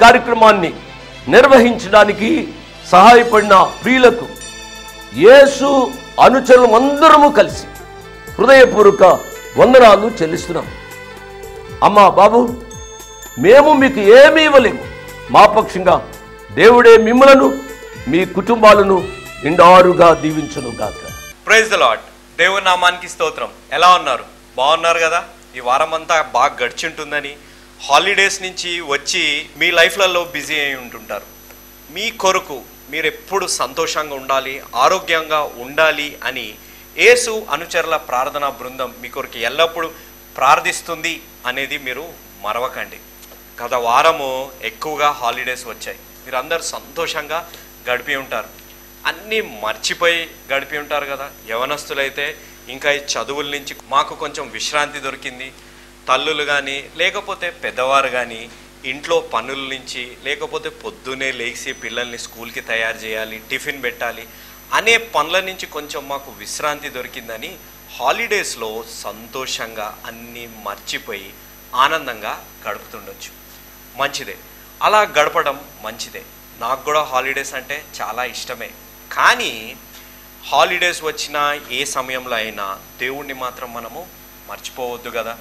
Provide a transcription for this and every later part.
కార్యక్రమాన్ని నిర్వహించడానికి సహాయపడిన ప్రియులకు యేసు అనుచరులు అందరము కలిసి హృదయపూర్వక వందనాలు చెల్లిస్తున్నాం. అమ్మా బాబు, మేము మీకు ఏమీ ఇవ్వలేము. మా పక్షంగా దేవుడే మిమ్మలను మీ కుటుంబాలను నిండారుగా దీవించును గాక. Praise the Lord. దేవుని నామానికి స్తోత్రం. ఎలా ఉన్నారు? బాగున్నారు కదా? ఈ వారం అంతా బాగా గడిచింటుందని, హాలిడేస్ నుంచి వచ్చి మీ లైఫ్లలో బిజీ అయి ఉంటుంటారు. మీ కొరకు మీరు ఎప్పుడు సంతోషంగా ఉండాలి, ఆరోగ్యంగా ఉండాలి అని యేసు అనుచరుల ప్రార్థనా బృందం మీ కొరకు ఎల్లప్పుడూ ప్రార్థిస్తుంది అనేది మీరు మరవకండి. గత వారము ఎక్కువగా హాలిడేస్ వచ్చాయి. మీరందరూ సంతోషంగా గడిపి ఉంటారు, అన్నీ మర్చిపోయి గడిపి ఉంటారు కదా. యవనస్తులైతే ఇంకా ఈ చదువుల నుంచి మాకు కొంచెం విశ్రాంతి దొరికింది. తల్లులు కానీ లేకపోతే పెద్దవారు కానీ ఇంట్లో పనుల నుంచి, లేకపోతే పొద్దునే లేచి పిల్లల్ని స్కూల్కి తయారు చేయాలి, టిఫిన్ పెట్టాలి అనే పనుల నుంచి కొంచెం మాకు విశ్రాంతి దొరికిందని హాలిడేస్లో సంతోషంగా అన్నీ మర్చిపోయి ఆనందంగా గడుపుతుండొచ్చు. మంచిదే, అలా గడపడం మంచిదే. నాకు కూడా హాలిడేస్ అంటే చాలా ఇష్టమే. కానీ హాలిడేస్ వచ్చినా ఏ సమయంలో అయినా దేవుడిని మాత్రం మనము మర్చిపోవద్దు కదా.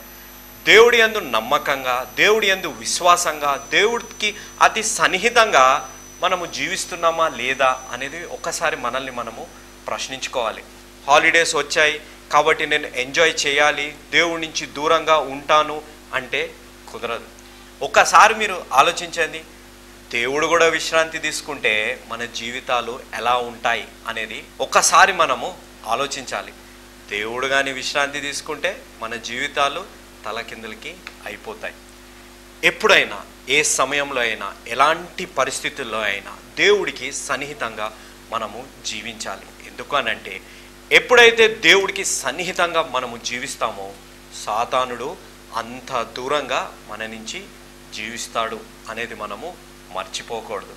దేవుడి యందు నమ్మకంగా, దేవుడి యందు విశ్వాసంగా, దేవుడికి అతి సన్నిహితంగా మనము జీవిస్తున్నామా లేదా అనేది ఒకసారి మనల్ని మనము ప్రశ్నించుకోవాలి. హాలిడేస్ వచ్చాయి కాబట్టి నేను ఎంజాయ్ చేయాలి, దేవుడి నుంచి దూరంగా ఉంటాను అంటే కుదరదు. ఒకసారి మీరు ఆలోచించండి, దేవుడు కూడా విశ్రాంతి తీసుకుంటే మన జీవితాలు ఎలా ఉంటాయి అనేది ఒకసారి మనము ఆలోచించాలి. దేవుడు కానీ విశ్రాంతి తీసుకుంటే మన జీవితాలు తలకిందులకి అయిపోతాయి. ఎప్పుడైనా, ఏ సమయంలో అయినా, ఎలాంటి పరిస్థితుల్లో అయినా దేవుడికి సన్నిహితంగా మనము జీవించాలి. ఎందుకనంటే ఎప్పుడైతే దేవుడికి సన్నిహితంగా మనము జీవిస్తామో సాతానుడు అంత దూరంగా మన నుంచి జీవిస్తాడు అనేది మనము మర్చిపోకూడదు.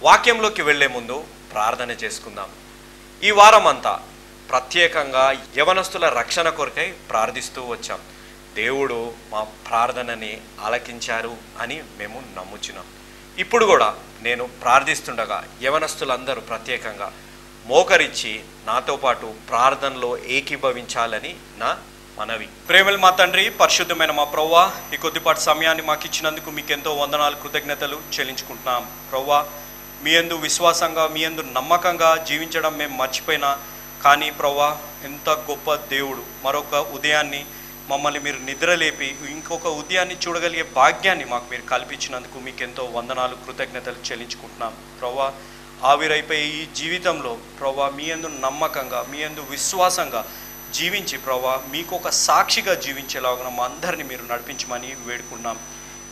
వాక్యంలోకి వెళ్ళే ముందు ప్రార్థన చేసుకుందాం. ఈ వారం అంతా ప్రత్యేకంగా యవనస్తుల రక్షణ కొరకై ప్రార్థిస్తూ వచ్చాం. దేవుడు మా ప్రార్థనని ఆలకించారు అని మేము నమ్ముచున్నాం. ఇప్పుడు కూడా నేను ప్రార్థిస్తుండగా యవనస్తులందరూ ప్రత్యేకంగా మోకరించి నాతో పాటు ప్రార్థనలో ఏకీభవించాలని నా మనవి. ప్రేమల మా తండ్రి, పరిశుద్ధమైన మా ప్రభువా, ఈ కొద్దిపాటి సమయాన్ని మాకు ఇచ్చినందుకు మీకు ఎంతో వందనాలు, కృతజ్ఞతలు చెల్లించుకుంటున్నాం. ప్రభువా, మీ యందు విశ్వాసంగా, మీ యందు నమ్మకంగా జీవించడం మేము మర్చిపోయినా కానీ ప్రభువా, ఎంత గొప్ప దేవుడు. మరొక ఉదయాన్ని మమ్మల్ని మీరు నిద్రలేపి ఇంకొక ఉదయాన్ని చూడగలిగే భాగ్యాన్ని మాకు మీరు కల్పించినందుకు మీకు ఎంతో వందనాలు, కృతజ్ఞతలు చెల్లించుకుంటున్నాం. ప్రభువా, ఆవిరైపోయే ఈ జీవితంలో ప్రభువా, మీ యందు నమ్మకంగా, మీ యందు విశ్వాసంగా జీవించి ప్రభువా, మీకు ఒక సాక్షిగా జీవించేలాగా మా అందరినీ మీరు నడిపించమని వేడుకున్నాం.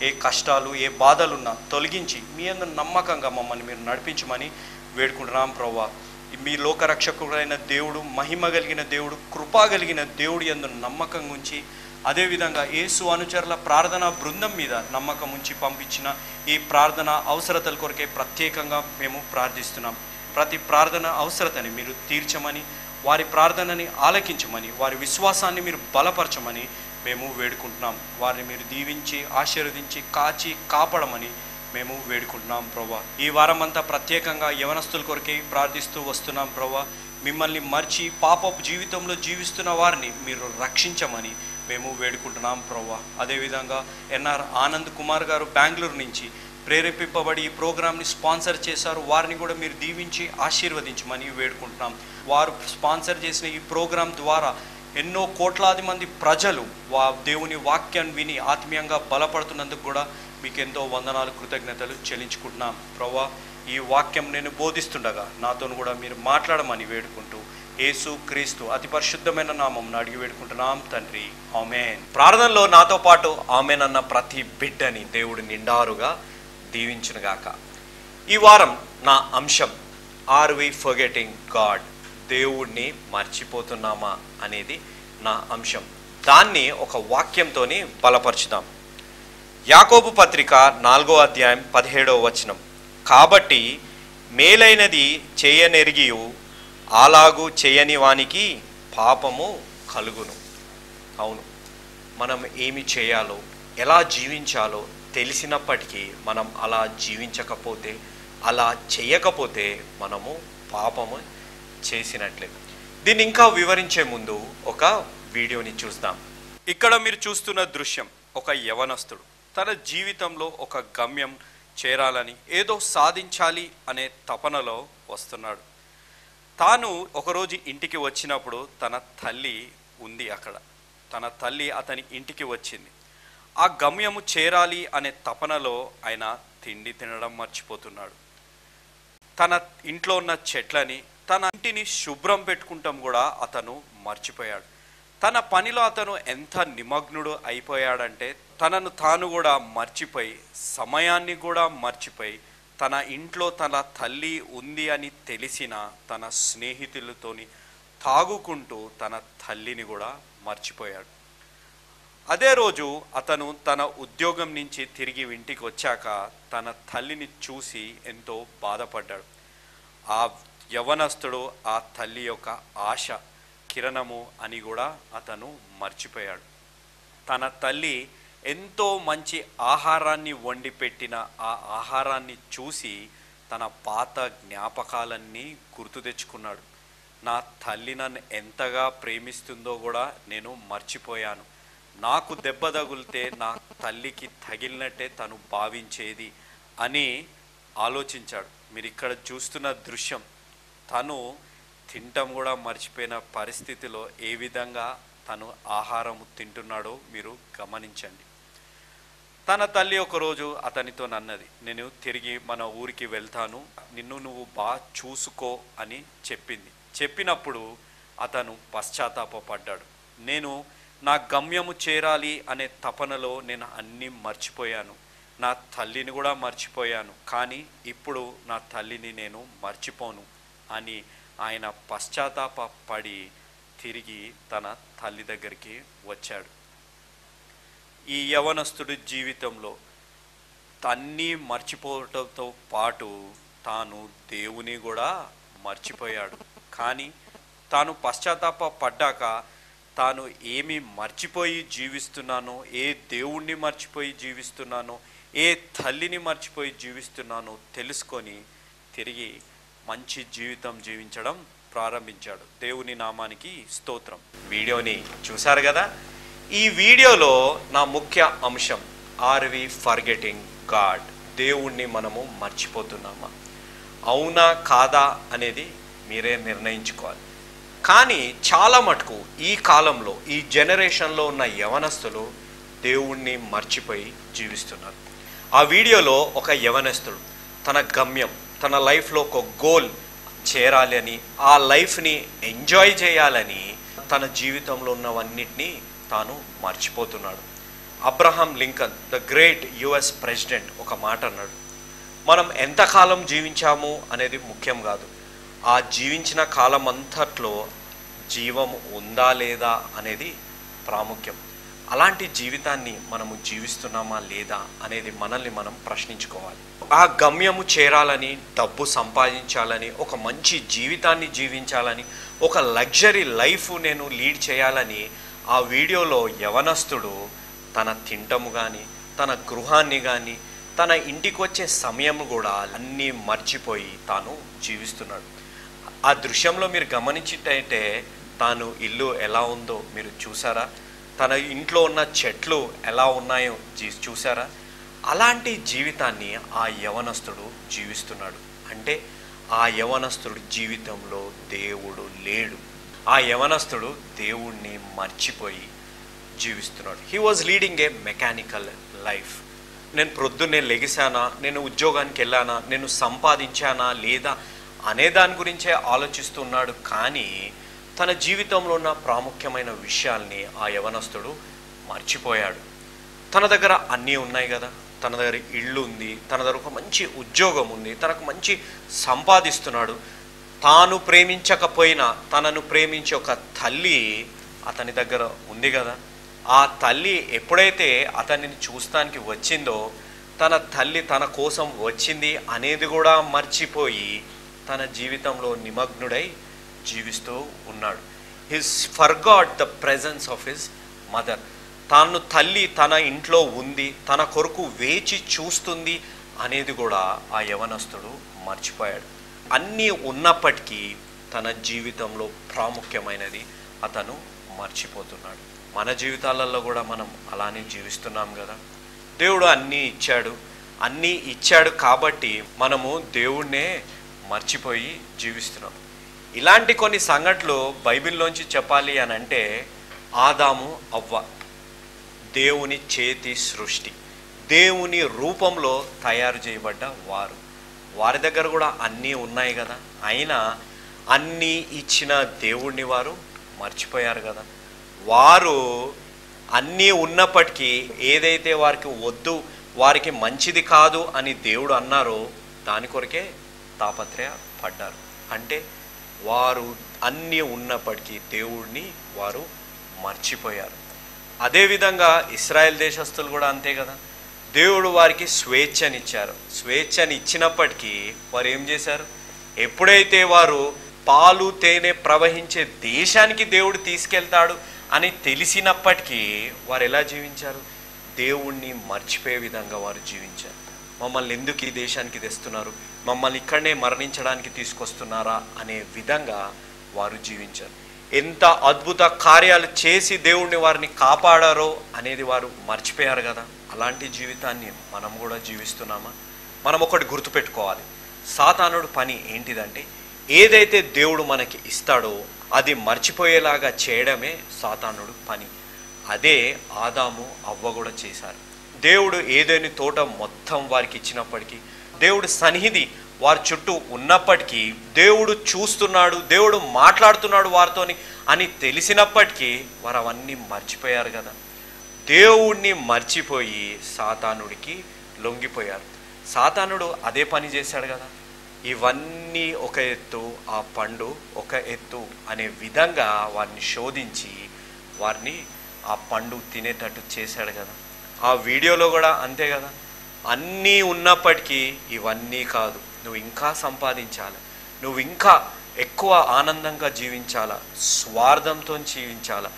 ఏ కష్టాలు, ఏ బాధలున్నా తొలగించి మీ యందు నమ్మకంగా మమ్మల్ని మీరు నడిపించమని వేడుకుంటున్నాం. ప్రభువా, మీ లోకరక్షకుడైన దేవుడు, మహిమ కలిగిన దేవుడు, కృపా కలిగిన దేవుడు యందు నమ్మకం ఉంచి, అదేవిధంగా యేసు అనుచరుల ప్రార్థనా బృందం మీద నమ్మకం ఉంచి పంపించిన ఈ ప్రార్థన అవసరతల కొరకే ప్రత్యేకంగా మేము ప్రార్థిస్తున్నాం. ప్రతి ప్రార్థన అవసరతని మీరు తీర్చమని, వారి ప్రార్థనని ఆలకించమని, వారి విశ్వాసాన్ని మీరు బలపరచమని మేము వేడుకుంటున్నాం. వారిని మీరు దీవించి, ఆశీర్వదించి, కాచి కాపాడమని మేము వేడుకుంటున్నాం. ప్రభువా, ఈ వారం అంతా ప్రత్యేకంగా యవనస్తుల కొరకే ప్రార్థిస్తూ వస్తున్నాం. ప్రభువా, మిమ్మల్ని మర్చి పాపపు జీవితంలో జీవిస్తున్న వారిని మీరు రక్షించమని మేము వేడుకుంటున్నాం. ప్రభువా, అదేవిధంగా ఎన్ఆర్ ఆనంద్ కుమార్ గారు బెంగళూరు నుంచి ప్రేరేపింపబడి ఈ ప్రోగ్రామ్ని స్పాన్సర్ చేశారు. వారిని కూడా మీరు దీవించి ఆశీర్వదించమని వేడుకుంటున్నాం. వారు స్పాన్సర్ చేసిన ఈ ప్రోగ్రాం ద్వారా ఎన్నో కోట్లాది మంది ప్రజలు దేవుని వాక్యాన్ని విని ఆత్మీయంగా బలపడుతున్నందుకు కూడా మీకు ఎంతో వందనాలు, కృతజ్ఞతలు చెల్లించుకుంటున్నాం. ప్రభువా, ఈ వాక్యం నేను బోధిస్తుండగా నాతో కూడా మీరు మాట్లాడమని వేడుకుంటూ యేసు క్రీస్తు అతి పరిశుద్ధమైన నామం అడిగి వేడుకుంటున్నాం తండ్రి, ఆమేన్. ప్రార్థనలో నాతో పాటు ఆమేన్ అన్న ప్రతి బిడ్డని దేవుడు నిండారుగా దీవించునుగాక. ఈ వారం నా అంశం, ఆర్ వి ఫర్గెటింగ్ గాడ్? దేవుడిని మర్చిపోతున్నామా అనేది నా అంశం. దాన్ని ఒక వాక్యంతోని బలపరుచుదాం. యాకోబు పత్రిక 4వ అధ్యాయం 17వ వచనం, కాబట్టి మేలైనది చేయనెరిగియు అలాగూ చేయని వానికి పాపము కలుగును. అవును, మనం ఏమి చేయాలో, ఎలా జీవించాలో తెలిసినప్పటికీ మనం అలా జీవించకపోతే, అలా చేయకపోతే మనము పాపము చేసినట్లే. దీన్ని ఇంకా వివరించే ముందు ఒక వీడియోని చూద్దాం. ఇక్కడ మీరు చూస్తున్న దృశ్యం, ఒక యవనస్తుడు తన జీవితంలో ఒక గమ్యం చేరాలని, ఏదో సాధించాలి అనే తపనలో వస్తున్నాడు. తాను ఒకరోజు ఇంటికి వచ్చినప్పుడు తన తల్లి ఉంది అక్కడ. తన తల్లి అతని ఇంటికి వచ్చింది. ఆ గమ్యము చేరాలి అనే తపనలో ఆయన తిండి తినడం మర్చిపోతున్నాడు. తన ఇంట్లో ఉన్న చెట్లని, తన ఇంటిని శుభ్రం పెట్టుకుంటాం కూడా అతను మర్చిపోయాడు. తన పనిలో అతను ఎంత నిమగ్నుడు అయిపోయాడంటే తనను తాను కూడా మర్చిపోయి, సమయాన్ని కూడా మర్చిపోయి, తన ఇంట్లో తన తల్లి ఉంది అని తెలిసిన తన స్నేహితులతోని తాగుకుంటూ తన తల్లిని కూడా మర్చిపోయాడు. అదే రోజు అతను తన ఉద్యోగం నుంచి తిరిగి ఇంటికి వచ్చాక తన తల్లిని చూసి ఎంతో బాధపడ్డాడు. ఆ యవనస్తుడు ఆ తల్లి యొక్క ఆశ కిరణము అని కూడా అతను మర్చిపోయాడు. తన తల్లి ఎంతో మంచి ఆహారాన్ని వండి పెట్టిన ఆ ఆహారాన్ని చూసి తన పాత జ్ఞాపకాలన్నీ గుర్తు తెచ్చుకున్నాడు. నా తల్లి నన్ను ఎంతగా ప్రేమిస్తుందో కూడా నేను మర్చిపోయాను. నాకు దెబ్బ తగిలితే నా తల్లికి తగిలినట్టే తను భావించేది అని ఆలోచించాడు. మీరు ఇక్కడ చూస్తున్న దృశ్యం, తను తినటం కూడా మర్చిపోయిన పరిస్థితిలో ఏ విధంగా తను ఆహారం తింటున్నాడో మీరు గమనించండి. తన తల్లి ఒకరోజు అతనితో అన్నది, నేను తిరిగి మన ఊరికి వెళ్తాను, నిన్ను నువ్వు బాగా చూసుకో అని చెప్పింది. చెప్పినప్పుడు అతను పశ్చాత్తాపడ్డాడు. నేను నా గమ్యము చేరాలి అనే తపనలో నేను అన్నీ మర్చిపోయాను, నా తల్లిని కూడా మర్చిపోయాను, కానీ ఇప్పుడు నా తల్లిని నేను మర్చిపోను అని ఆయన పశ్చాత్తాపడి తిరిగి తన తల్లి దగ్గరికి వచ్చాడు. ఈ యవనస్తుడి జీవితంలో అన్నీ మర్చిపోవటంతో పాటు తాను దేవుని కూడా మర్చిపోయాడు. కానీ తాను పశ్చాత్తాపడ్డాక తాను ఏమి మర్చిపోయి జీవిస్తున్నానో, ఏ దేవుణ్ణి మర్చిపోయి జీవిస్తున్నానో, ఏ తల్లిని మర్చిపోయి జీవిస్తున్నానో తెలుసుకొని తిరిగి మంచి జీవితం జీవించడం ప్రారంభించాడు. దేవుని నామానికి స్తోత్రం. వీడియోని చూశారు కదా. ఈ వీడియోలో నా ముఖ్య అంశం, ఆర్ వి ఫర్గెటింగ్ గాడ్? దేవుణ్ణి మనము మర్చిపోతున్నామా? అవునా కాదా అనేది మీరే నిర్ణయించుకోవాలి. కానీ చాలా మటుకు ఈ కాలంలో, ఈ జనరేషన్లో ఉన్న యవనస్తులు దేవుణ్ణి మర్చిపోయి జీవిస్తున్నారు. ఆ వీడియోలో ఒక యవనస్తుడు తన గమ్యం, తన లైఫ్లో ఒక గోల్ చేరాలి అని, ఆ లైఫ్ని ఎంజాయ్ చేయాలని తన జీవితంలో ఉన్నవన్నిటినీ తాను మర్చిపోతున్నాడు. Abraham Lincoln, the great US president, ఒక మాట అన్నాడు, మనం ఎంతకాలం జీవించాము అనేది ముఖ్యం కాదు, ఆ జీవించిన కాలం అంతట్లో జీవం ఉందా లేదా అనేది ప్రాముఖ్యం. అలాంటి జీవితాన్ని మనము జీవిస్తున్నామా లేదా అనేది మనల్ని మనం ప్రశ్నించుకోవాలి. ఆ గమ్యము చేరాలని, డబ్బు సంపాదించాలని, ఒక మంచి జీవితాన్ని జీవించాలని, ఒక లగ్జరీ లైఫ్ నేను లీడ్ చేయాలని ఆ వీడియోలో యవనస్తుడు తన తింటము కానీ, తన గృహాన్ని కానీ, తన ఇంటికి వచ్చే సమయం కూడా అన్నీ మర్చిపోయి తాను జీవిస్తున్నాడు. ఆ దృశ్యంలో మీరు గమనించినట్టయితే తాను ఇల్లు ఎలా ఉందో మీరు చూసారా? తన ఇంట్లో ఉన్న చెట్లు ఎలా ఉన్నాయో చూసారా? అలాంటి జీవితాన్ని ఆ యవనస్తుడు జీవిస్తున్నాడు. అంటే ఆ యవనస్తుడి జీవితంలో దేవుడు లేడు. ఆ యవనస్తుడు దేవుణ్ణి మర్చిపోయి జీవిస్తున్నాడు. He was leading a mechanical life. నేను ప్రొద్దున్నే లెగిసానా, నేను ఉద్యోగానికి వెళ్ళానా, నేను సంపాదించానా లేదా అనే దాని గురించే ఆలోచిస్తున్నాడు. కానీ తన జీవితంలో ఉన్న ప్రాముఖ్యమైన విషయాల్ని ఆ యవనస్తుడు మర్చిపోయాడు. తన దగ్గర అన్నీ ఉన్నాయి కదా, తన దగ్గర ఇల్లు ఉంది, తన దగ్గర ఒక మంచి ఉద్యోగం ఉంది, తనకు మంచి సంపాదిస్తున్నాడు. తాను ప్రేమించకపోయినా తనను ప్రేమించే ఒక తల్లి అతని దగ్గర ఉంది కదా. ఆ తల్లి ఎప్పుడైతే అతనిని చూస్తానికి వచ్చిందో, తన తల్లి తన కోసం వచ్చింది అనేది కూడా మర్చిపోయి తన జీవితంలో నిమగ్నుడై జీవిస్తూ ఉన్నాడు. His forgot the presence of his mother. తాను తల్లి తన ఇంట్లో ఉంది, తన కొరకు వేచి చూస్తుంది అనేది కూడా ఆ యవనస్తుడు మర్చిపోయాడు. అన్నీ ఉన్నప్పటికీ తన జీవితంలో ప్రాముఖ్యమైనది అతను మర్చిపోతున్నాడు. మన జీవితాలలో కూడా మనం అలానే జీవిస్తున్నాం కదా. దేవుడు అన్నీ ఇచ్చాడు కాబట్టి మనము దేవుణ్ణే మర్చిపోయి జీవిస్తున్నాం. ఇలాంటి కొన్ని సంఘటనలు బైబిల్లోంచి చెప్పాలి అని అంటే, ఆదాము అవ్వ దేవుని చేతి సృష్టి, దేవుని రూపంలో తయారు చేయబడ్డ వారి దగ్గర కూడా అన్నీ ఉన్నాయి కదా. అయినా అన్నీ ఇచ్చిన దేవుణ్ణి వారు మర్చిపోయారు కదా. వారు అన్నీ ఉన్నప్పటికీ ఏదైతే వారికి వద్దు, వారికి మంచిది కాదు అని దేవుడు అన్నారో దాని కొరకే తాపత్రయ పడ్డారు. అంటే వారు అన్నీ ఉన్నప్పటికీ దేవుడిని వారు మర్చిపోయారు. అదేవిధంగా ఇశ్రాయేల్ దేశస్తులు కూడా అంతే కదా. దేవుడు వారికి స్వేచ్ఛనిచ్చారు. స్వేచ్ఛనిచ్చినప్పటికీ వారు ఏం చేశారు? ఎప్పుడైతే వారు పాలు తేనె ప్రవహించే దేశానికి దేవుడు తీసుకెళ్తాడు అని తెలిసినప్పటికీ వారు ఎలా జీవించారు? దేవుణ్ణి మర్చిపోయే విధంగా వారు జీవించారు. మమ్మల్ని ఎందుకు ఈ దేశానికి తెస్తున్నారు, మమ్మల్ని ఇక్కడనే మరణించడానికి తీసుకొస్తున్నారా అనే విధంగా వారు జీవించారు. ఎంత అద్భుత కార్యాలు చేసి దేవుణ్ణి వారిని కాపాడారో అనేది వారు మర్చిపోయారు కదా. అలాంటి జీవితాన్ని మనం కూడా జీవిస్తున్నామా? మనం ఒకటి గుర్తుపెట్టుకోవాలి, సాతానుడు పని ఏంటిదంటే ఏదైతే దేవుడు మనకి ఇస్తాడో అది మర్చిపోయేలాగా చేయడమే సాతానుడు పని. అదే ఆదాము అవ్వ కూడా చేశారు. దేవుడు ఏదైనా తోట మొత్తం వారికి ఇచ్చినప్పటికీ, దేవుడు సన్నిధి వారి చుట్టూ ఉన్నప్పటికీ, దేవుడు చూస్తున్నాడు, దేవుడు మాట్లాడుతున్నాడు వారితోని అని తెలిసినప్పటికీ వారు అవన్నీ మర్చిపోయారు కదా. దేవుణ్ణి మర్చిపోయి సాతానుడికి లొంగిపోయారు. సాతానుడు అదే పని చేశాడు కదా. ఇవన్నీ ఒక ఎత్తు, ఆ పండు ఒక ఎత్తు అనే విధంగా వారిని శోధించి వారిని ఆ పండు తినేటట్టు చేశాడు కదా. ఆ వీడియోలో కూడా అంతే కదా. అన్నీ ఉన్నప్పటికీ ఇవన్నీ కాదు, నువ్వు ఇంకా సంపాదించాలి, నువ్వు ఇంకా ఎక్కువ ఆనందంగా జీవించాలా, స్వార్థంతో జీవించాలా,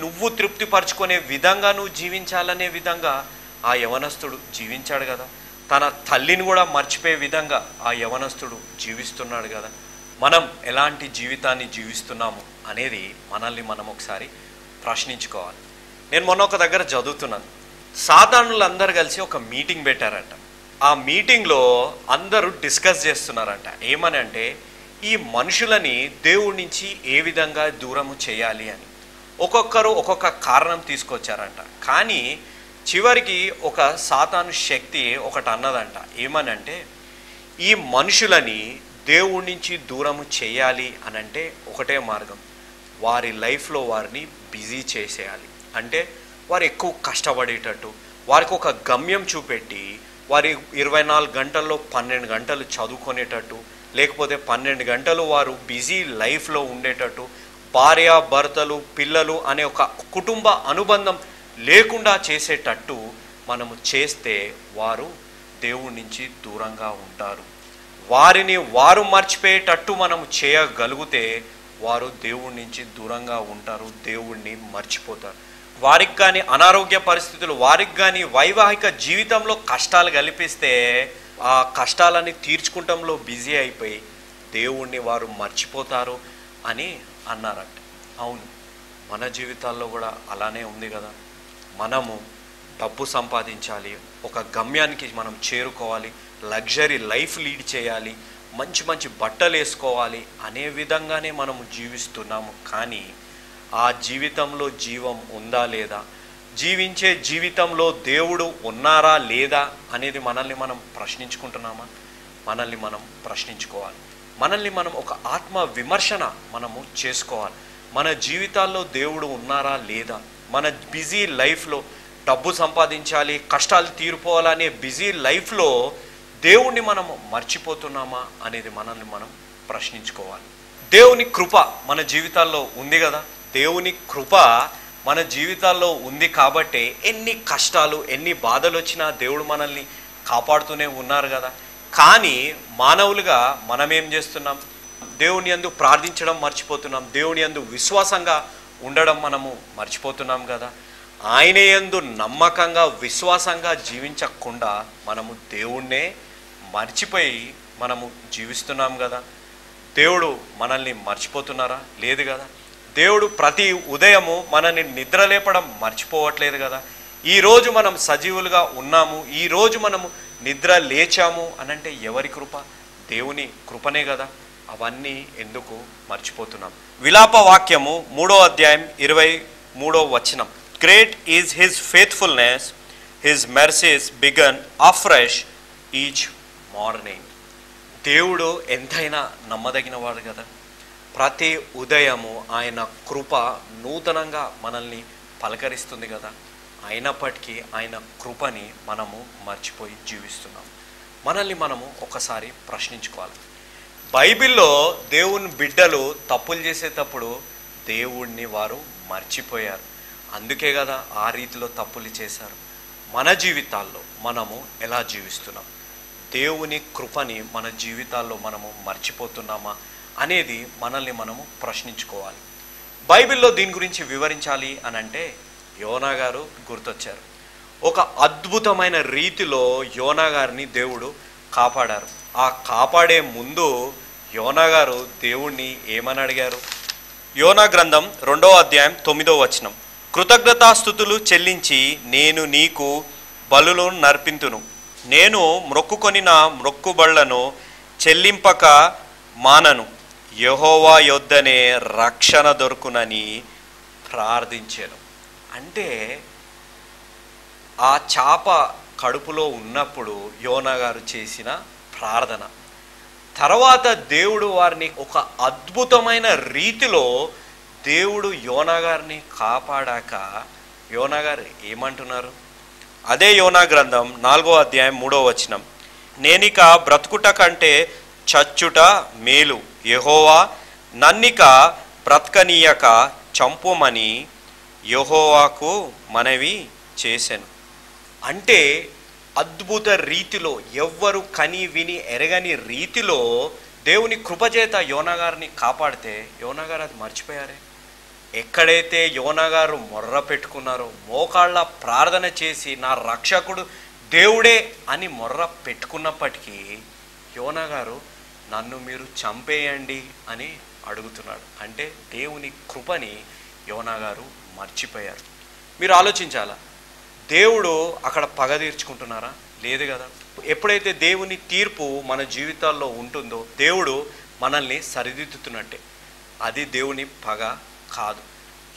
నువ్వు తృప్తిపరచుకునే విధంగా నువ్వు జీవించాలనే విధంగా ఆ యవనస్తుడు జీవించాడు కదా. తన తల్లిని కూడా మర్చిపోయే విధంగా ఆ యవనస్తుడు జీవిస్తున్నాడు కదా. మనం ఎలాంటి జీవితాన్ని జీవిస్తున్నాము అనేది మనల్ని మనం ఒకసారి ప్రశ్నించుకోవాలి. నేను మొన్న ఒక దగ్గర చదువుతున్నాను, సాధారణులు అందరూ కలిసి ఒక మీటింగ్ పెట్టారంట. ఆ మీటింగ్లో అందరూ డిస్కస్ చేస్తున్నారంట. ఏమని అంటే, ఈ మనుషులని దేవుడి నుంచి ఏ విధంగా దూరము చేయాలి అని. ఒక్కొక్కరు ఒక్కొక్క కారణం తీసుకొచ్చారంట. కానీ చివరికి ఒక సాతాను శక్తి ఒకటి అన్నదంట. ఏమని అంటే, ఈ మనుషులని దేవుడి నుంచి దూరము చేయాలి అని అంటే ఒకటే మార్గం, వారి లైఫ్లో వారిని బిజీ చేసేయాలి. అంటే వారు ఎక్కువ కష్టపడేటట్టు, వారికి ఒక గమ్యం చూపెట్టి, వారి 24 గంటల్లో 12 గంటలు చదువుకునేటట్టు, లేకపోతే 12 గంటలు వారు బిజీ లైఫ్లో ఉండేటట్టు, భార్య భర్తలు పిల్లలు అనే ఒక కుటుంబ అనుబంధం లేకుండా చేసేటట్టు మనము చేస్తే వారు దేవుడి నుంచి దూరంగా ఉంటారు. వారిని వారు మర్చిపోయేటట్టు మనము చేయగలిగితే వారు దేవుడి నుంచి దూరంగా ఉంటారు, దేవుణ్ణి మర్చిపోతారు. వారికి కానీ అనారోగ్య పరిస్థితులు, వారికి కానీ వైవాహిక జీవితంలో కష్టాలు కల్పిస్తే ఆ కష్టాలని తీర్చుకుంటంలో బిజీ అయిపోయి దేవుణ్ణి వారు మర్చిపోతారు అని అన్నారంట. అవును, మన జీవితాల్లో కూడా అలానే ఉంది కదా. మనము డబ్బు సంపాదించాలి, ఒక గమ్యానికి మనం చేరుకోవాలి, లగ్జరీ లైఫ్ లీడ్ చేయాలి, మంచి మంచి బట్టలు వేసుకోవాలి అనే విధంగానే మనము జీవిస్తున్నాము. కానీ ఆ జీవితంలో జీవం ఉందా లేదా, జీవించే జీవితంలో దేవుడు ఉన్నారా లేదా అనేది మనల్ని మనం ప్రశ్నించుకుంటున్నామా? మనల్ని మనం ప్రశ్నించుకోవాలి. మనల్ని మనం ఒక ఆత్మ విమర్శన మనము చేసుకోవాలి. మన జీవితాల్లో దేవుడు ఉన్నారా లేదా? మన బిజీ లైఫ్లో డబ్బు సంపాదించాలి, కష్టాలు తీరిపోవాలనే బిజీ లైఫ్లో దేవుణ్ణి మనం మర్చిపోతున్నామా అనేది మనల్ని మనం ప్రశ్నించుకోవాలి. దేవుని కృప మన జీవితాల్లో ఉంది కదా. దేవుని కృప మన జీవితాల్లో ఉంది కాబట్టి ఎన్ని కష్టాలు ఎన్ని బాధలు వచ్చినా దేవుడు మనల్ని కాపాడుతూనే ఉన్నారు కదా. కానీ మానవులుగా మనం ఏం చేస్తున్నాం? దేవుని యందు ప్రార్థించడం మర్చిపోతున్నాం, దేవుని యందు విశ్వాసంగా ఉండడం మనము మర్చిపోతున్నాం కదా. ఆయన యందు నమ్మకంగా విశ్వాసంగా జీవించకుండా మనము దేవుణ్ణే మర్చిపోయి మనము జీవిస్తున్నాం కదా. దేవుడు మనల్ని మర్చిపోతున్నారా? లేదు కదా. దేవుడు ప్రతి ఉదయము మనల్ని నిద్రలేపడం మర్చిపోవట్లేదు కదా. ఈరోజు మనం సజీవులుగా ఉన్నాము, ఈరోజు మనము నిద్ర లేచాము అనంటే ఎవరి కృప? దేవుని కృపనే కదా. అవన్నీ ఎందుకు మర్చిపోతున్నాం? విలాప వాక్యము 3వ అధ్యాయం 23వ వచనం. Great is his faithfulness, his mercies begin afresh each morning. దేవుడు ఎంతైనా నమ్మదగిన వాడు కదా. ప్రతి ఉదయము ఆయన కృప నూతనంగా మనల్ని పలకరిస్తుంది కదా. అయినప్పటికీ ఆయన కృపని మనము మర్చిపోయి జీవిస్తున్నాం. మనల్ని మనము ఒకసారి ప్రశ్నించుకోవాలి. బైబిల్లో దేవుని బిడ్డలు తప్పులు చేసేటప్పుడు దేవుణ్ణి వారు మర్చిపోయారు. అందుకే కదా ఆ రీతిలో తప్పులు చేశారు. మన జీవితాల్లో మనము ఎలా జీవిస్తున్నాం? దేవుని కృపని మన జీవితాల్లో మనము మర్చిపోతున్నామా అనేది మనల్ని మనము ప్రశ్నించుకోవాలి. బైబిల్లో దీని గురించి వివరించాలి అని అంటే యోనా గారు గుర్తొచ్చారు. ఒక అద్భుతమైన రీతిలో యోనా గారిని దేవుడు కాపాడారు. ఆ కాపాడే ముందు యోనా గారు దేవుణ్ణి ఏమని అడిగారు? యోనా గ్రంథం 2వ అధ్యాయం 9వ వచనం. కృతజ్ఞతాస్తుతులు చెల్లించి నేను నీకు బలులు నర్పింతును, నేను మ్రొక్కుకొనిన మ్రొక్కుబళ్లను చెల్లింపక మానను, యెహోవా యొద్దనే రక్షణ దొరుకునని ప్రార్థించాను. అంటే ఆ చాప కడుపులో ఉన్నప్పుడు యోనా గారు చేసిన ప్రార్థన. తర్వాత దేవుడు వారిని ఒక అద్భుతమైన రీతిలో దేవుడు యోనా గారిని కాపాడాక యోనా గారు ఏమంటున్నారు? అదే యోనా గ్రంథం 4వ అధ్యాయం 3వ వచనం. నేనిక బ్రతుకుట కంటే చచ్చుట మేలు, యెహోవా నన్నిక బ్రతకనీయక చంపుమని యెహోవాకు మనవి చేశాను. అంటే అద్భుత రీతిలో ఎవ్వరు కని విని ఎరగని రీతిలో దేవుని కృపచేత యోనా గారిని కాపాడితే యోనా గారు అది మర్చిపోయారే. ఎక్కడైతే యోనా గారు మొర్ర పెట్టుకున్నారో, మోకాళ్ళ ప్రార్థన చేసి నా రక్షకుడు దేవుడే అని మొర్ర పెట్టుకున్నప్పటికీ యోనా గారు నన్ను మీరు చంపేయండి అని అడుగుతున్నాడు. అంటే దేవుని కృపని యోనా గారు మర్చిపోయారు. మీరు ఆలోచించాలా, దేవుడు అక్కడ పగ తీర్చుకుంటున్నారా? లేదు కదా. ఎప్పుడైతే దేవుని తీర్పు మన జీవితాల్లో ఉంటుందో దేవుడు మనల్ని సరిదిద్దుతున్నట్టే. అది దేవుని పగ కాదు.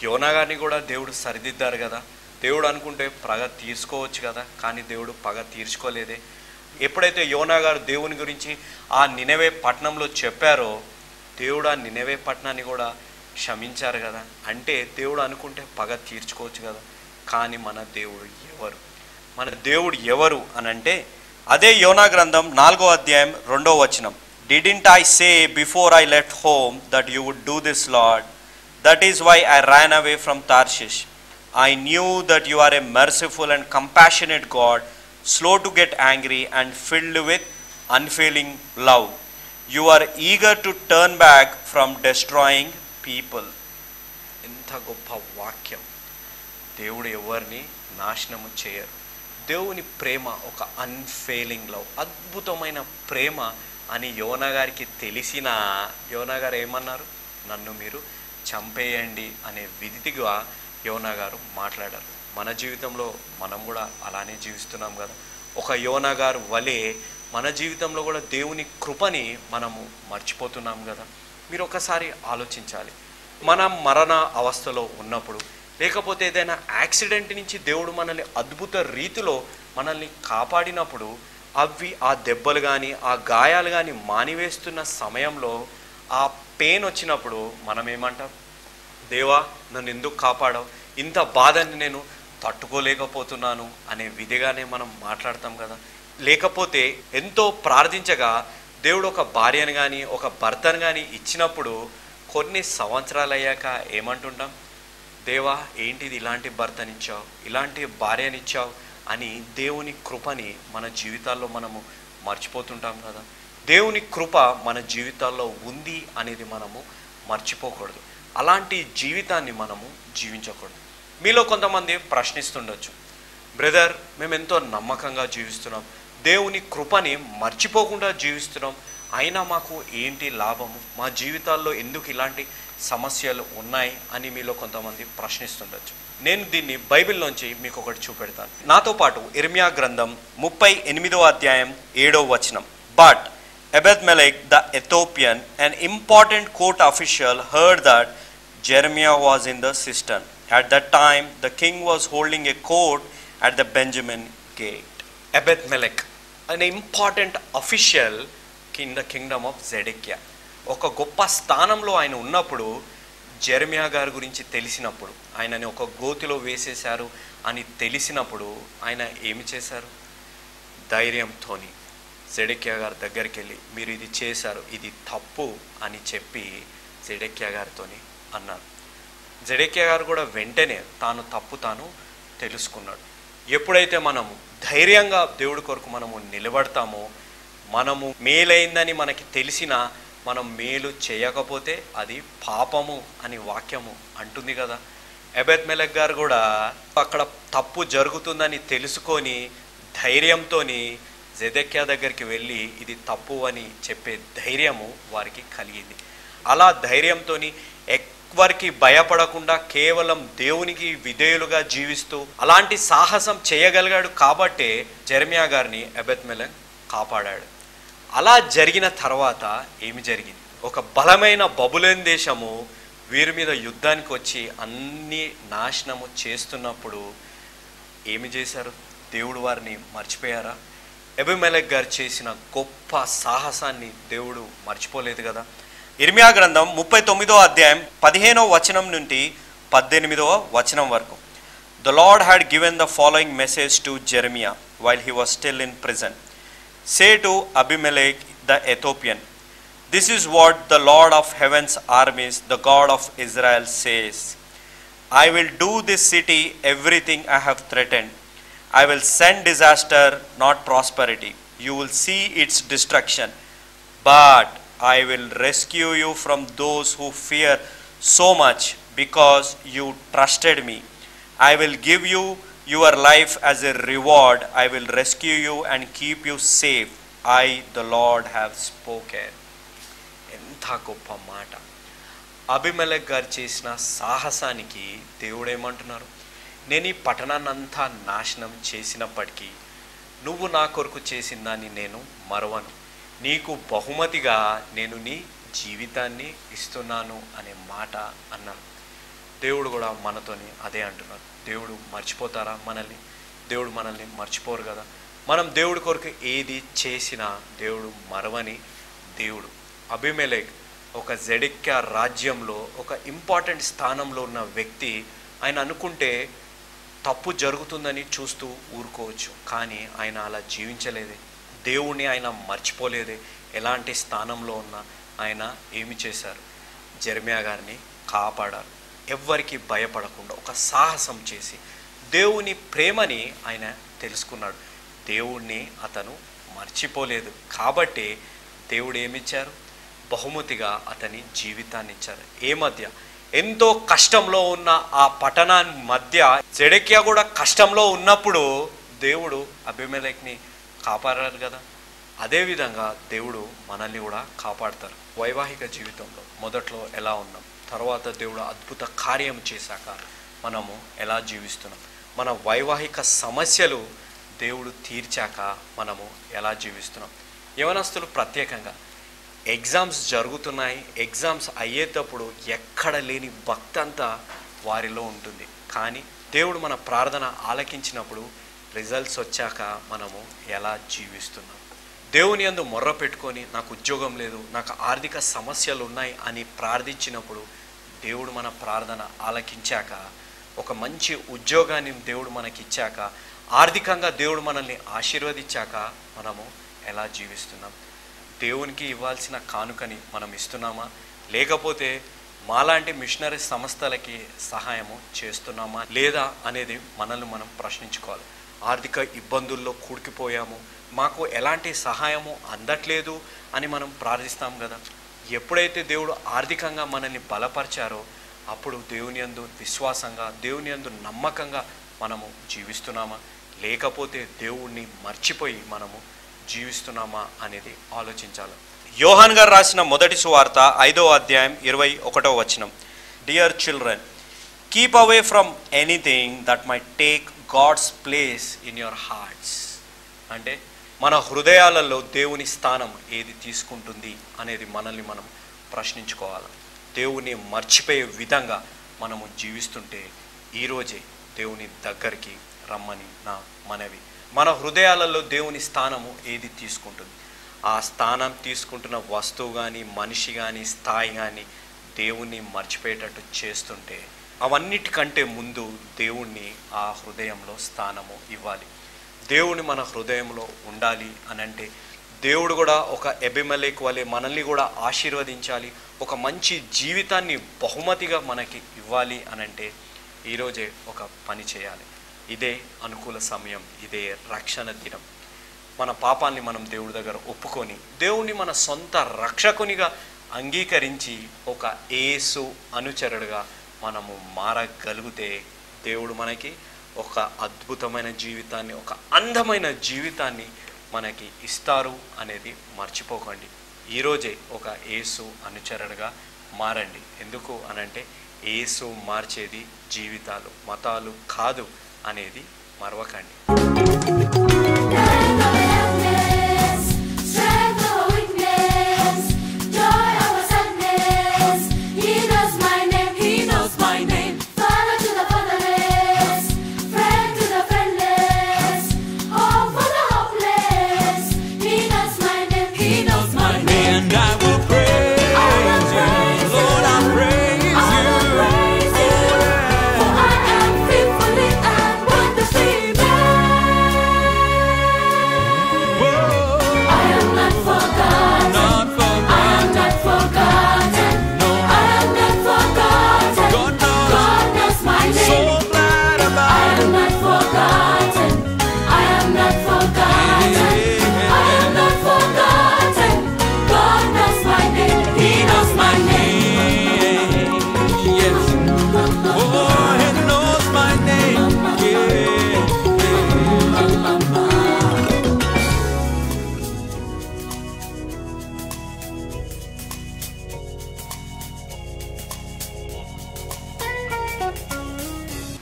యోనా గారిని కూడా దేవుడు సరిదిద్దారు కదా. దేవుడు అనుకుంటే పగ తీర్చుకోవచ్చు కదా, కానీ దేవుడు పగ తీర్చుకోలేదే. ఎప్పుడైతే యోనా గారు దేవుని గురించి ఆ నినెవే పట్టణంలో చెప్పారో దేవుడు ఆ నినెవే పట్టణాన్ని కూడా క్షమించారు కదా. అంటే దేవుడు అనుకుంటే పగ తీర్చుకోవచ్చు కదా. కానీ మన దేవుడు ఎవరు? మన దేవుడు ఎవరు అని అంటే అదే యోనా గ్రంథం 4వ అధ్యాయం 2వ వచనం. Didn't I say before I left home that you would do this Lord, that is why I ran away from Tarshish. I knew that you are a merciful and compassionate God, slow to get angry and filled with unfailing love. You are eager to turn back from destroying people. ఎంత గొప్ప వాక్యం. దేవుడు ఎవరిని నాశనము చేయరు. దేవుని ప్రేమ ఒక unfailing love, అద్భుతమైన ప్రేమ అని యోనా గారికి తెలిసిన యోనా గారు ఏమన్నారు? నన్ను మీరు చంపేయండి అనే విధిగా యోనా గారు మాట్లాడారు. మన జీవితంలో మనం కూడా అలానే జీవిస్తున్నాం కదా. ఒక యోనా గారు వలె మన జీవితంలో కూడా దేవుని కృపని మనము మర్చిపోతున్నాం కదా. మీరు ఒకసారి ఆలోచించాలి. మనం మరణ అవస్థలో ఉన్నప్పుడు, లేకపోతే ఏదైనా యాక్సిడెంట్ నుంచి దేవుడు మనల్ని అద్భుత రీతిలో మనల్ని కాపాడినప్పుడు అవి ఆ దెబ్బలు కానీ ఆ గాయాలు కానీ మానివేస్తున్న సమయంలో ఆ పెయిన్ వచ్చినప్పుడు మనం ఏమంటాం? దేవా నన్ను ఎందుకు కాపాడావు, ఇంత బాధని నేను తట్టుకోలేకపోతున్నాను అనే విధిగానే మనం మాట్లాడతాం కదా. లేకపోతే ఎంతో ప్రార్థించగా దేవుడు ఒక భార్యను కానీ ఒక భర్తను కానీ ఇచ్చినప్పుడు కొన్ని సంవత్సరాలు అయ్యాక ఏమంటుంటాం? దేవా ఏంటిది ఇలాంటి భర్తనిచ్చావు, ఇలాంటి భార్యనిచ్చావు అని దేవుని కృపని మన జీవితాల్లో మనము మర్చిపోతుంటాం కదా. దేవుని కృప మన జీవితాల్లో ఉంది అనేది మనము మర్చిపోకూడదు. అలాంటి జీవితాన్ని మనము జీవించకూడదు. మీలో కొంతమంది ప్రశ్నిస్తుండొచ్చు, బ్రదర్ మేము ఎంతో నమ్మకంగా జీవిస్తున్నాం, దేవుని కృపని మర్చిపోకుండా జీవిస్తున్నాం, అయినా మాకు ఏంటి లాభము, మా జీవితాల్లో ఎందుకు ఇలాంటి సమస్యలు ఉన్నాయి అని మీలో కొంతమంది ప్రశ్నిస్తుండొచ్చు. నేను దీన్ని బైబిల్లోంచి మీకు ఒకటి చూపెడతాను. నాతో పాటు ఇర్మియా గ్రంథం 38వ అధ్యాయం 7వ వచనం. But Ebed-melech the Ethiopian, an important court official, heard that Jeremiah was in the cistern. At that time, the king was holding a court at the Benjamin gate. Ebed-melech, an important official in the kingdom of Zedekiah. ఒక గొప్ప స్థానంలో ఆయన ఉన్నప్పుడు, Jeremiah గారి గురించి తెలిసినప్పుడు, ఆయనని ఒక గోతిలో వేసేశారు అని తెలిసినప్పుడు ఆయన ఏమి చేశారు? ధైర్యంతోని జెడెకియా గారి దగ్గరికి వెళ్ళి, మీరు ఇది చేశారు, ఇది తప్పు అని చెప్పి జెడెకియా గారితోని అన్నారు. జెడెకియా గారు కూడా వెంటనే తాను తెలుసుకున్నాడు. ఎప్పుడైతే మనము ధైర్యంగా దేవుడి కొరకు మనము నిలబడతామో, మనము మేలైందని మనకి తెలిసినా మనం మేలు చేయకపోతే అది పాపము అని వాక్యము అంటుంది కదా. ఎబెద్-మెలెక్ గారు కూడా అక్కడ తప్పు జరుగుతుందని తెలుసుకొని ధైర్యంతో జెదెకియా దగ్గరికి వెళ్ళి ఇది తప్పు అని చెప్పే ధైర్యము వారికి కలిగింది. అలా ధైర్యంతో ఎవరికి భయపడకుండా కేవలం దేవునికి విధేయులుగా జీవిస్తూ అలాంటి సాహసం చేయగలిగాడు కాబట్టే జెరెమియా గారిని ఎబెద్-మెలెక్ కాపాడాడు. అలా జరిగిన తర్వాత ఏమి జరిగింది? ఒక బలమైన బబులోను దేశము వీరి మీద యుద్ధానికి వచ్చి అన్ని నాశనము చేస్తున్నప్పుడు ఏమి చేశారు? దేవుడు వారిని మర్చిపోయారా? ఎబెద్-మెలెక్ గారు చేసిన గొప్ప సాహసాన్ని దేవుడు మర్చిపోలేదు కదా. ఇర్మియా గ్రంథం 39వ అధ్యాయం 15వ వచనం నుండి 18వ వచనం వరకు. The Lord had given the following message to Jeremiah while he was still in prison. Say to Abimelech the Ethiopian, this is what the Lord of heaven's armies, the God of Israel says. I will do this city everything I have threatened. I will send disaster, not prosperity. You will see its destruction, but I will rescue you from those who fear so much because you trusted me. I will give you your life as a reward. I will rescue you and keep you safe. I, the Lord, have spoken. ఎంత గొప్ప మాట! అబిమెలెక్ గారు చేసిన సాహసానికి దేవుడు ఏమంటున్నారు? నేను ఈ పట్టణాన్నంతా నాశనం చేసినప్పటికీ నువ్వు నా కొరకు చేసిన దాన్ని నేను మరవను, నీకు బహుమతిగా నేను నీ జీవితాన్ని ఇస్తున్నాను అనే మాట అన్నాను. దేవుడు కూడా మనతోని అదే అంటున్నారు. దేవుడు మర్చిపోతారా మనల్ని? దేవుడు మనల్ని మర్చిపోరు కదా. మనం దేవుడి కొరకు ఏది చేసినా దేవుడు మరవని దేవుడు. అబిమెలెక్ ఒక జెడెకియా రాజ్యంలో ఒక ఇంపార్టెంట్ స్థానంలో ఉన్న వ్యక్తి. ఆయన అనుకుంటే తప్పు జరుగుతుందని చూస్తూ ఊరుకోవచ్చు, కానీ ఆయన అలా జీవించలేదే. దేవుణ్ణి ఆయన మర్చిపోలేదే. ఎలాంటి స్థానంలో ఉన్నా ఆయన ఏమి చేశారు? జెరెమియా గారిని కాపాడారు. ఎవ్వరికి భయపడకుండా ఒక సాహసం చేసి దేవుని ప్రేమని ఆయన తెలుసుకున్నాడు. దేవుణ్ణి అతను మర్చిపోలేదు కాబట్టి దేవుడు ఏమిచ్చారు? బహుమతిగా అతని జీవితాన్ని ఇచ్చారు. ఏ మధ్య ఎంతో కష్టంలో ఉన్న ఆ పట్టణాన్ని మధ్య జెడెకియా కూడా కష్టంలో ఉన్నప్పుడు దేవుడు అబిమెలెక్ని కాపాడారు కదా. అదేవిధంగా దేవుడు మనల్ని కూడా కాపాడతారు. వైవాహిక జీవితంలో మొదట్లో ఎలా ఉన్నాం, తర్వాత దేవుడు అద్భుత కార్యం చేశాక మనము ఎలా జీవిస్తున్నాం, మన వైవాహిక సమస్యలు దేవుడు తీర్చాక మనము ఎలా జీవిస్తున్నాం. యవనస్తులు ప్రత్యేకంగా ఎగ్జామ్స్ జరుగుతున్నాయి, ఎగ్జామ్స్ అయ్యేటప్పుడు ఎక్కడ లేని భక్తి అంతా వారిలో ఉంటుంది. కానీ దేవుడు మన ప్రార్థన ఆలకించినప్పుడు రిజల్ట్స్ వచ్చాక మనము ఎలా జీవిస్తున్నాం? దేవుని యందు మొర్ర పెట్టుకొని నాకు ఉద్యోగం లేదు, నాకు ఆర్థిక సమస్యలు ఉన్నాయి అని ప్రార్థించినప్పుడు దేవుడు మన ప్రార్థన ఆలకించాక, ఒక మంచి ఉద్యోగాన్ని దేవుడు మనకి ఇచ్చాక, ఆర్థికంగా దేవుడు మనల్ని ఆశీర్వదించాక మనము ఎలా జీవిస్తున్నాం? దేవునికి ఇవ్వాల్సిన కానుకని మనం ఇస్తున్నామా, లేకపోతే మాలాంటి మిషనరీ సంస్థలకి సహాయము చేస్తున్నామా లేదా అనేది మనల్ని మనం ప్రశ్నించుకోవాలి. ఆర్థిక ఇబ్బందుల్లో కూడికిపోయాము, మాకు ఎలాంటి సహాయము అందట్లేదు అని మనం ప్రార్థిస్తాం కదా. ఎప్పుడైతే దేవుడు ఆర్థికంగా మనల్ని బలపరిచారో అప్పుడు దేవుని యందు విశ్వాసంగా, దేవుని యందు నమ్మకంగా మనము జీవిస్తున్నామా, లేకపోతే దేవుణ్ణి మర్చిపోయి మనము జీవిస్తున్నామా అనేది ఆలోచించాలి. యోహాన్ గారు రాసిన మొదటి సువార్త 5వ అధ్యాయం 21వ వచనం. Dear children, keep away from anything that might take God's place in your hearts. అంటే మన హృదయాలలో దేవుని స్థానం ఏది తీసుకుంటుంది అనేది మనల్ని మనం ప్రశ్నించుకోవాలి. దేవుని మర్చిపోయే విధంగా మనము జీవిస్తుంటే ఈరోజే దేవుని దగ్గరికి రమ్మని నా మనవి. మన హృదయాలలో దేవుని స్థానము ఏది తీసుకుంటుంది? ఆ స్థానం తీసుకుంటున్న వస్తువు కానీ, మనిషి కానీ, స్థాయి కానీ దేవుణ్ణి మర్చిపోయేటట్టు చేస్తుంటే అవన్నిటికంటే ముందు దేవుణ్ణి ఆ హృదయంలో స్థానము ఇవ్వాలి. దేవుని మన హృదయంలో ఉండాలి అని అంటే దేవుడు కూడా ఒక ఎబిమెలెకు వలె మనల్ని కూడా ఆశీర్వదించాలి, ఒక మంచి జీవితాన్ని బహుమతిగా మనకి ఇవ్వాలి అని అంటే ఈరోజే ఒక పని చేయాలి. ఇదే అనుకూల సమయం, ఇదే రక్షణ దినం. మన పాపాన్ని మనం దేవుడి దగ్గర ఒప్పుకొని దేవుణ్ణి మన సొంత రక్షకునిగా అంగీకరించి ఒక యేసు అనుచరుడుగా మనము మారగలిగితే దేవుడు మనకి ఒక అద్భుతమైన జీవితాన్ని, ఒక అందమైన జీవితాన్ని మనకి ఇస్తారు అనేది మర్చిపోకండి. ఈరోజే ఒక యేసు అనుచరుడుగా మారండి. ఎందుకు అనంటే యేసు మార్చేది జీవితాలు, మతాలు కాదు అనేది మరవకండి.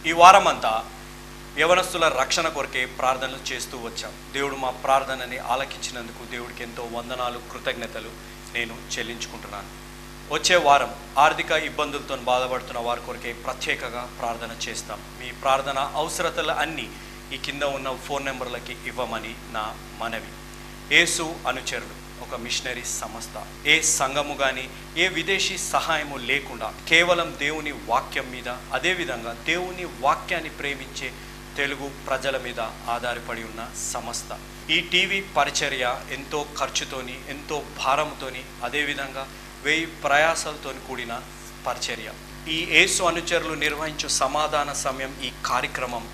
ఈ వారమంతా యవనస్తుల రక్షణ కొరకే ప్రార్థనలు చేస్తూ వచ్చాం. దేవుడు మా ప్రార్థనని ఆలకించినందుకు దేవుడికి ఎంతో వందనాలు, కృతజ్ఞతలు నేను చెల్లించుకుంటున్నాను. వచ్చే వారం ఆర్థిక ఇబ్బందులతో బాధపడుతున్న వారి కొరకే ప్రత్యేకంగా ప్రార్థన చేస్తాం. మీ ప్రార్థన అవసరతలు అన్నీ ఈ కింద ఉన్న ఫోన్ నెంబర్లకి ఇవ్వమని నా మనవి. యేసు అనుచరుడు ఒక మిషనరీ సంస్థ. ఏ సంఘము కానీ ఏ విదేశీ సహాయము లేకుండా కేవలం దేవుని వాక్యం మీద, అదేవిధంగా దేవుని వాక్యాన్ని ప్రేమించే తెలుగు ప్రజల మీద ఆధారపడి ఉన్న సంస్థ. ఈ టీవీ పరిచర్య ఎంతో ఖర్చుతోని, ఎంతో భారంతోని, అదేవిధంగా 1000 ప్రయాసాలతో కూడిన పరిచర్య. ఈ యేసు అనుచరులు నిర్వహించే సమాధాన సమయం ఈ కార్యక్రమం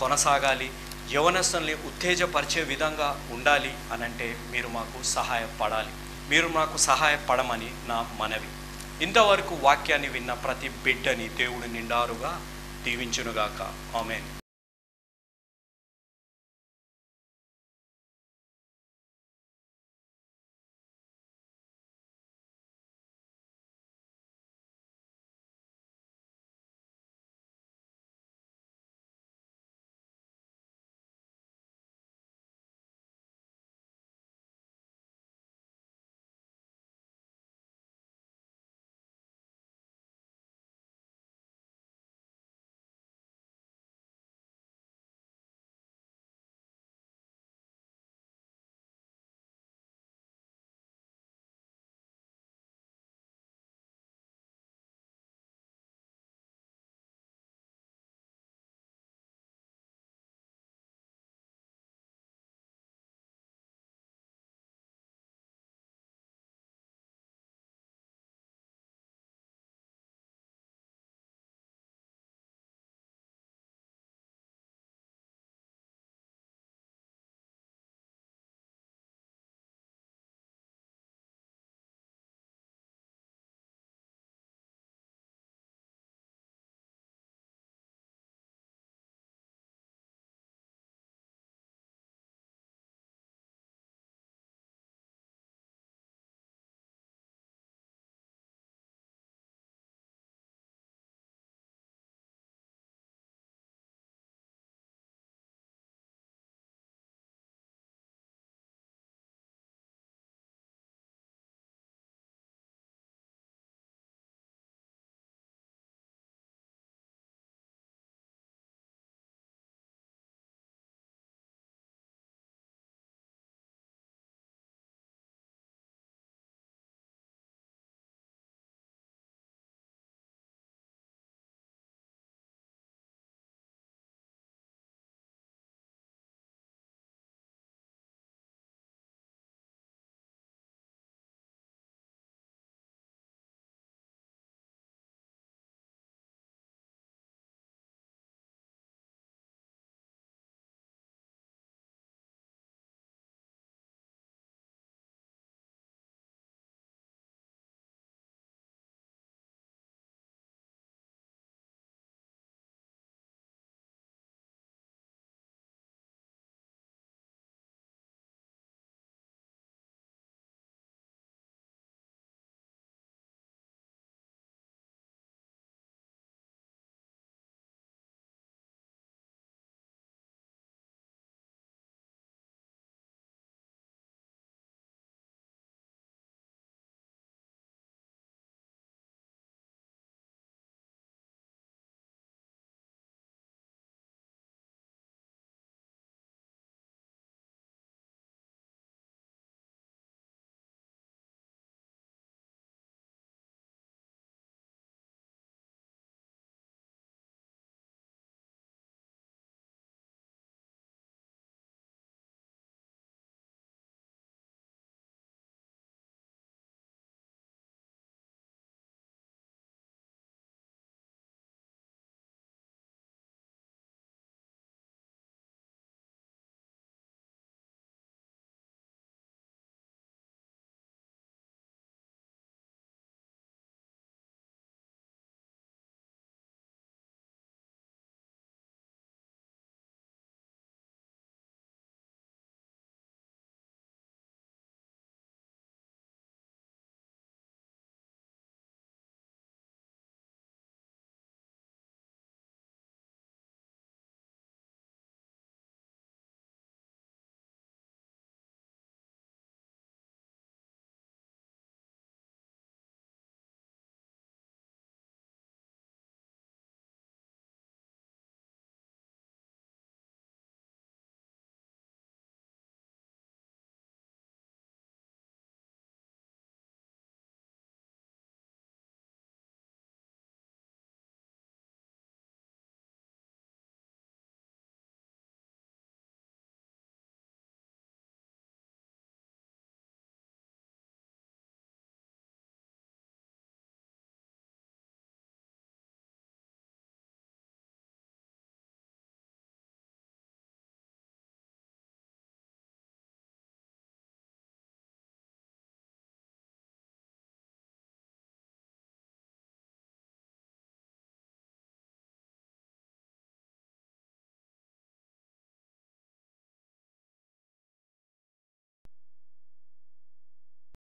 కొనసాగాలి, యవనస్తుల్ని ఉత్తేజపరిచే విధంగా ఉండాలి అనంటే మీరు మాకు సహాయపడాలి. మీరు మాకు సహాయపడమని నా మనవి. ఇంతవరకు వాక్యాన్ని విన్న ప్రతి బిడ్డని దేవుడు నిండారుగా దీవించునుగాక. ఆమేన్.